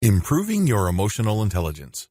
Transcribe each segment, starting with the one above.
Improving your emotional intelligence.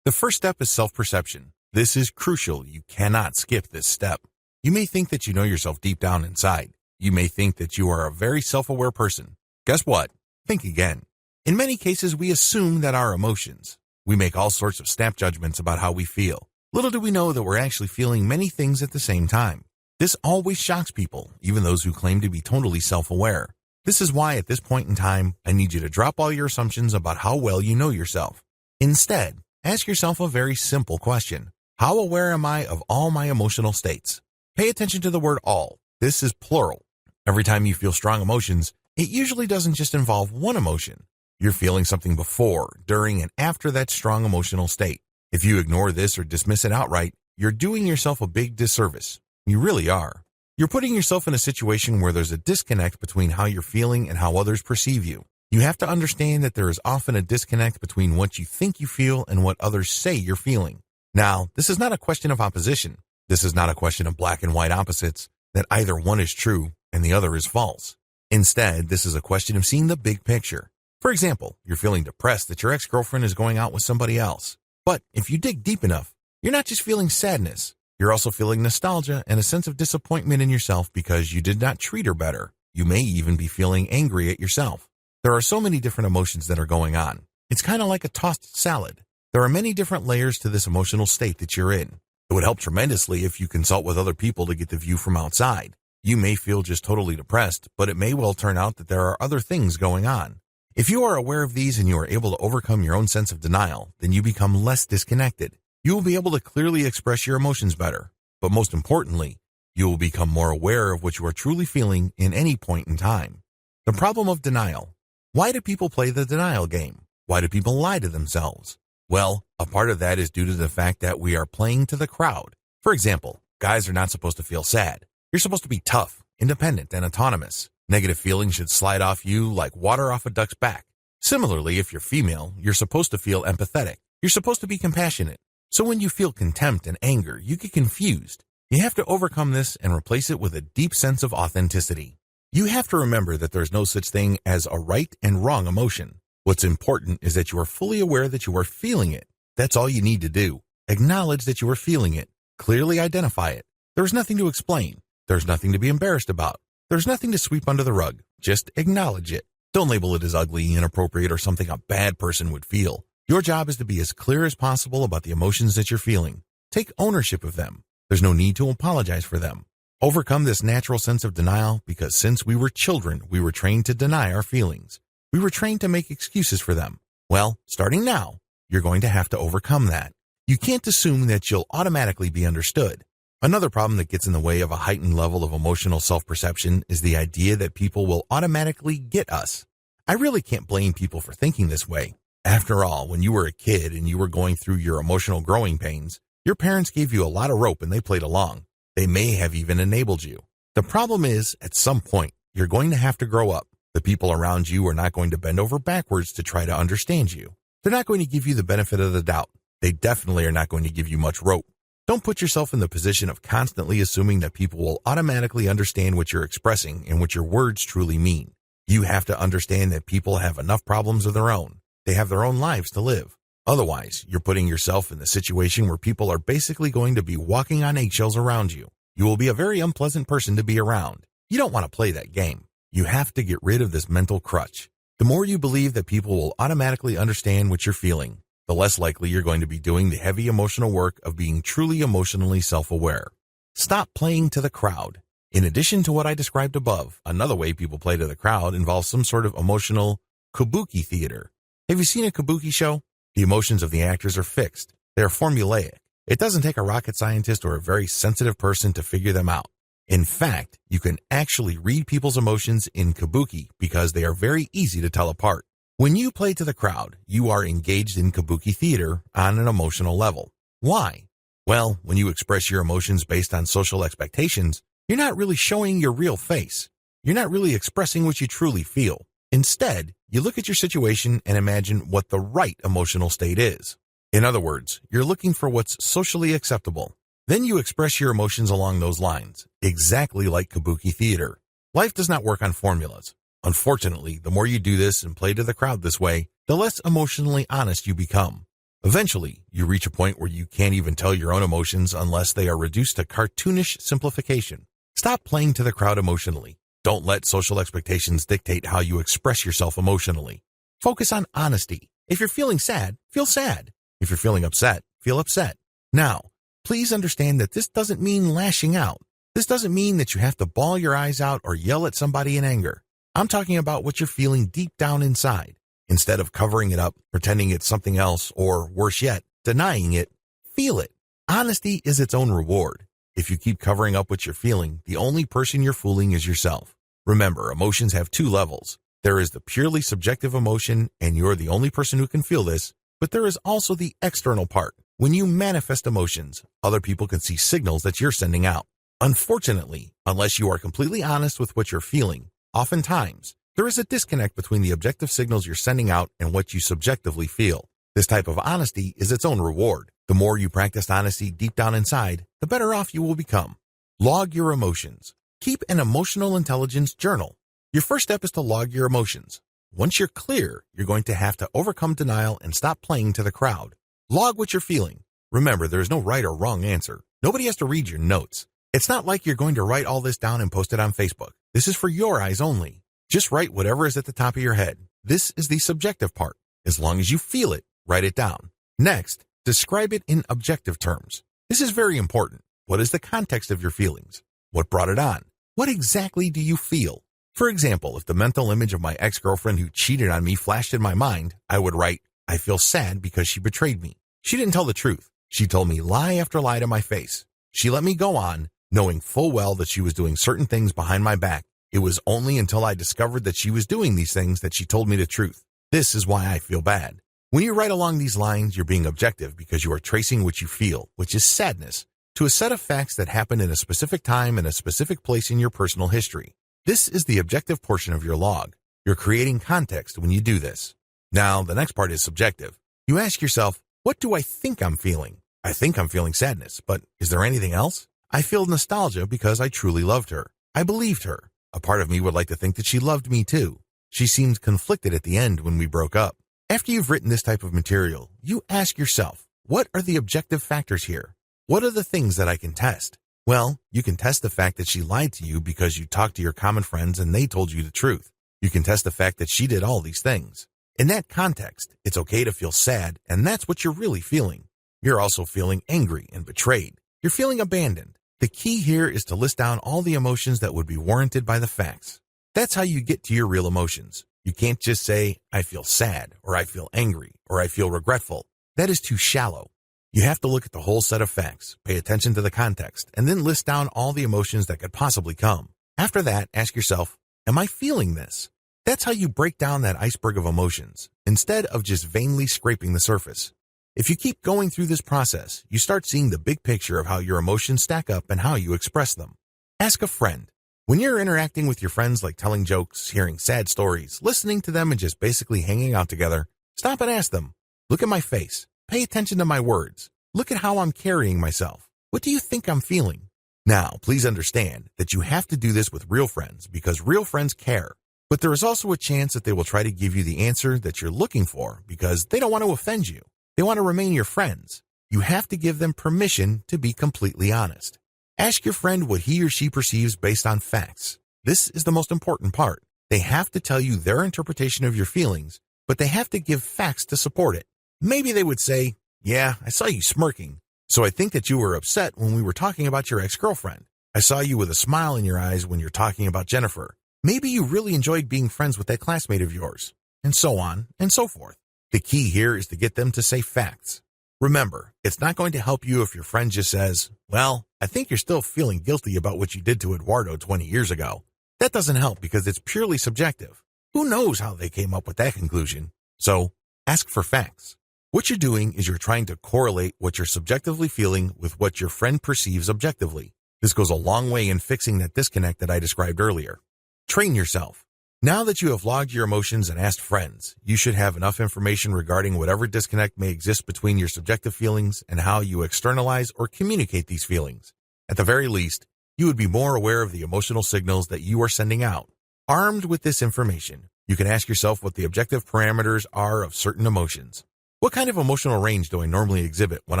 The first step is self-perception. This is crucial. You cannot skip this step. You may think that you know yourself deep down inside. You may think that you are a very self-aware person. Guess what? Think again. In many cases, we assume that our emotions. We make all sorts of snap judgments about how we feel. Little do we know that we're actually feeling many things at the same time. This always shocks people, even those who claim to be totally self-aware. This is why at this point in time, I need you to drop all your assumptions about how well you know yourself. Instead, ask yourself a very simple question. How aware am I of all my emotional states? Pay attention to the word all. This is plural. Every time you feel strong emotions, it usually doesn't just involve one emotion. You're feeling something before, during, and after that strong emotional state. If you ignore this or dismiss it outright, you're doing yourself a big disservice. You really are. You're putting yourself in a situation where there's a disconnect between how you're feeling and how others perceive you. You have to understand that there is often a disconnect between what you think you feel and what others say you're feeling. Now, this is not a question of opposition. This is not a question of black and white opposites, that either one is true and the other is false. Instead, this is a question of seeing the big picture. For example, you're feeling depressed that your ex-girlfriend is going out with somebody else. But if you dig deep enough, you're not just feeling sadness. You're also feeling nostalgia and a sense of disappointment in yourself because you did not treat her better. You may even be feeling angry at yourself. There are so many different emotions that are going on. It's kind of like a tossed salad. There are many different layers to this emotional state that you're in. It would help tremendously if you consult with other people to get the view from outside. You may feel just totally depressed, but it may well turn out that there are other things going on. If you are aware of these and you are able to overcome your own sense of denial, then you become less disconnected. You will be able to clearly express your emotions better. But most importantly, you will become more aware of what you are truly feeling in any point in time. The problem of denial. Why do people play the denial game? Why do people lie to themselves? Well, a part of that is due to the fact that we are playing to the crowd. For example, guys are not supposed to feel sad. You're supposed to be tough, independent, and autonomous. Negative feelings should slide off you like water off a duck's back. Similarly, if you're female, you're supposed to feel empathetic. You're supposed to be compassionate. So when you feel contempt and anger, you get confused. You have to overcome this and replace it with a deep sense of authenticity. You have to remember that there's no such thing as a right and wrong emotion. What's important is that you are fully aware that you are feeling it. That's all you need to do. Acknowledge that you are feeling it. Clearly identify it. There's nothing to explain. There's nothing to be embarrassed about. There's nothing to sweep under the rug. Just acknowledge it. Don't label it as ugly, inappropriate, or something a bad person would feel. Your job is to be as clear as possible about the emotions that you're feeling. Take ownership of them. There's no need to apologize for them. Overcome this natural sense of denial because since we were children, we were trained to deny our feelings. We were trained to make excuses for them. Well, starting now, you're going to have to overcome that. You can't assume that you'll automatically be understood. Another problem that gets in the way of a heightened level of emotional self-perception is the idea that people will automatically get us. I really can't blame people for thinking this way. After all, when you were a kid and you were going through your emotional growing pains, your parents gave you a lot of rope and they played along. They may have even enabled you. The problem is, at some point, you're going to have to grow up. The people around you are not going to bend over backwards to try to understand you. They're not going to give you the benefit of the doubt. They definitely are not going to give you much rope. Don't put yourself in the position of constantly assuming that people will automatically understand what you're expressing and what your words truly mean. You have to understand that people have enough problems of their own. They have their own lives to live. Otherwise, you're putting yourself in the situation where people are basically going to be walking on eggshells around you. You will be a very unpleasant person to be around. You don't want to play that game. You have to get rid of this mental crutch. The more you believe that people will automatically understand what you're feeling, the less likely you're going to be doing the heavy emotional work of being truly emotionally self-aware. Stop playing to the crowd. In addition to what I described above, another way people play to the crowd involves some sort of emotional kabuki theater. Have you seen a kabuki show? The emotions of the actors are fixed. They are formulaic. It doesn't take a rocket scientist or a very sensitive person to figure them out. In fact, you can actually read people's emotions in kabuki because they are very easy to tell apart. When you play to the crowd, you are engaged in kabuki theater on an emotional level. Why? Well, when you express your emotions based on social expectations, you're not really showing your real face. You're not really expressing what you truly feel. Instead, you look at your situation and imagine what the right emotional state is. In other words, you're looking for what's socially acceptable. Then you express your emotions along those lines, exactly like kabuki theater. Life does not work on formulas. Unfortunately, the more you do this and play to the crowd this way, the less emotionally honest you become. Eventually, you reach a point where you can't even tell your own emotions unless they are reduced to cartoonish simplification. Stop playing to the crowd emotionally. Don't let social expectations dictate how you express yourself emotionally. Focus on honesty. If you're feeling sad, feel sad. If you're feeling upset, feel upset. Now, please understand that this doesn't mean lashing out. This doesn't mean that you have to bawl your eyes out or yell at somebody in anger. I'm talking about what you're feeling deep down inside. Instead of covering it up, pretending it's something else, or worse yet, denying it, feel it. Honesty is its own reward. If you keep covering up what you're feeling, the only person you're fooling is yourself. Remember, emotions have two levels. There is the purely subjective emotion, and you're the only person who can feel this, but there is also the external part. When you manifest emotions, other people can see signals that you're sending out. Unfortunately, unless you are completely honest with what you're feeling, oftentimes, there is a disconnect between the objective signals you're sending out and what you subjectively feel. This type of honesty is its own reward. The more you practice honesty deep down inside, the better off you will become. Log your emotions. Keep an emotional intelligence journal. Your first step is to log your emotions. Once you're clear, you're going to have to overcome denial and stop playing to the crowd. Log what you're feeling. Remember, there is no right or wrong answer. Nobody has to read your notes. It's not like you're going to write all this down and post it on Facebook. This is for your eyes only. Just write whatever is at the top of your head. This is the subjective part. As long as you feel it, write it down. Next, describe it in objective terms. This is very important. What is the context of your feelings? What brought it on? What exactly do you feel? For example, if the mental image of my ex-girlfriend who cheated on me flashed in my mind, I would write, I feel sad because she betrayed me. She didn't tell the truth. She told me lie after lie to my face. She let me go on, knowing full well that she was doing certain things behind my back. It was only until I discovered that she was doing these things that she told me the truth. This is why I feel bad. When you write along these lines, you're being objective because you are tracing what you feel, which is sadness, to a set of facts that happened in a specific time and a specific place in your personal history. This is the objective portion of your log. You're creating context when you do this. Now, the next part is subjective. You ask yourself, what do I think I'm feeling? I think I'm feeling sadness, but is there anything else? I feel nostalgia because I truly loved her. I believed her. A part of me would like to think that she loved me too. She seemed conflicted at the end when we broke up. After you've written this type of material, you ask yourself, what are the objective factors here? What are the things that I can test? Well, you can test the fact that she lied to you because you talked to your common friends and they told you the truth. You can test the fact that she did all these things. In that context, it's okay to feel sad, and that's what you're really feeling. You're also feeling angry and betrayed. You're feeling abandoned. The key here is to list down all the emotions that would be warranted by the facts. That's how you get to your real emotions. You can't just say, I feel sad, or I feel angry, or I feel regretful. That is too shallow. You have to look at the whole set of facts, pay attention to the context, and then list down all the emotions that could possibly come. After that, ask yourself, am I feeling this? That's how you break down that iceberg of emotions, instead of just vainly scraping the surface. If you keep going through this process, you start seeing the big picture of how your emotions stack up and how you express them. Ask a friend. When you're interacting with your friends, like telling jokes, hearing sad stories, listening to them, and just basically hanging out together, stop and ask them, look at my face. Pay attention to my words. Look at how I'm carrying myself. What do you think I'm feeling? Now, please understand that you have to do this with real friends because real friends care. But there is also a chance that they will try to give you the answer that you're looking for because they don't want to offend you. They want to remain your friends. You have to give them permission to be completely honest. Ask your friend what he or she perceives based on facts. This is the most important part. They have to tell you their interpretation of your feelings, but they have to give facts to support it. Maybe they would say, yeah, I saw you smirking, so I think that you were upset when we were talking about your ex-girlfriend. I saw you with a smile in your eyes when you're talking about Jennifer. Maybe you really enjoyed being friends with that classmate of yours, and so on and so forth. The key here is to get them to say facts. Remember, it's not going to help you if your friend just says, well, I think you're still feeling guilty about what you did to Eduardo 20 years ago. That doesn't help because it's purely subjective. Who knows how they came up with that conclusion? So, ask for facts. What you're doing is you're trying to correlate what you're subjectively feeling with what your friend perceives objectively. This goes a long way in fixing that disconnect that I described earlier. Train yourself. Now that you have logged your emotions and asked friends, you should have enough information regarding whatever disconnect may exist between your subjective feelings and how you externalize or communicate these feelings. At the very least, you would be more aware of the emotional signals that you are sending out. Armed with this information, you can ask yourself what the objective parameters are of certain emotions. What kind of emotional range do I normally exhibit when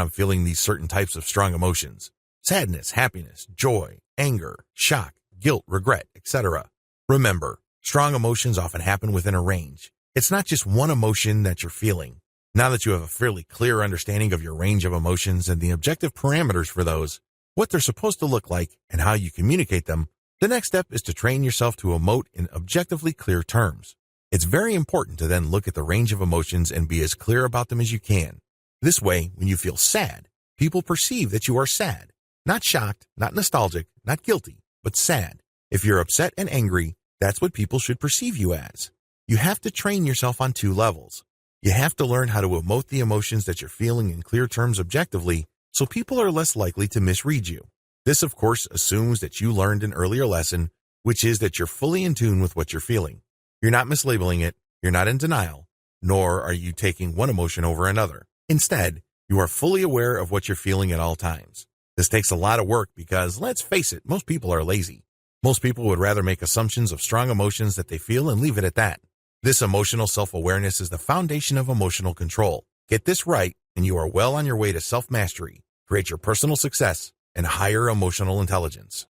I'm feeling these certain types of strong emotions? Sadness, happiness, joy, anger, shock, guilt, regret, etc. Remember, strong emotions often happen within a range. It's not just one emotion that you're feeling. Now that you have a fairly clear understanding of your range of emotions and the objective parameters for those, what they're supposed to look like, and how you communicate them, the next step is to train yourself to emote in objectively clear terms. It's very important to then look at the range of emotions and be as clear about them as you can. This way, when you feel sad, people perceive that you are sad. Not shocked, not nostalgic, not guilty, but sad. If you're upset and angry, that's what people should perceive you as. You have to train yourself on 2 levels. You have to learn how to emote the emotions that you're feeling in clear terms objectively, so people are less likely to misread you. This, of course, assumes that you learned an earlier lesson, which is that you're fully in tune with what you're feeling. You're not mislabeling it, you're not in denial, nor are you taking one emotion over another. Instead, you are fully aware of what you're feeling at all times. This takes a lot of work because, let's face it, most people are lazy. Most people would rather make assumptions of strong emotions that they feel and leave it at that. This emotional self-awareness is the foundation of emotional control. Get this right, and you are well on your way to self-mastery, create your personal success, and higher emotional intelligence.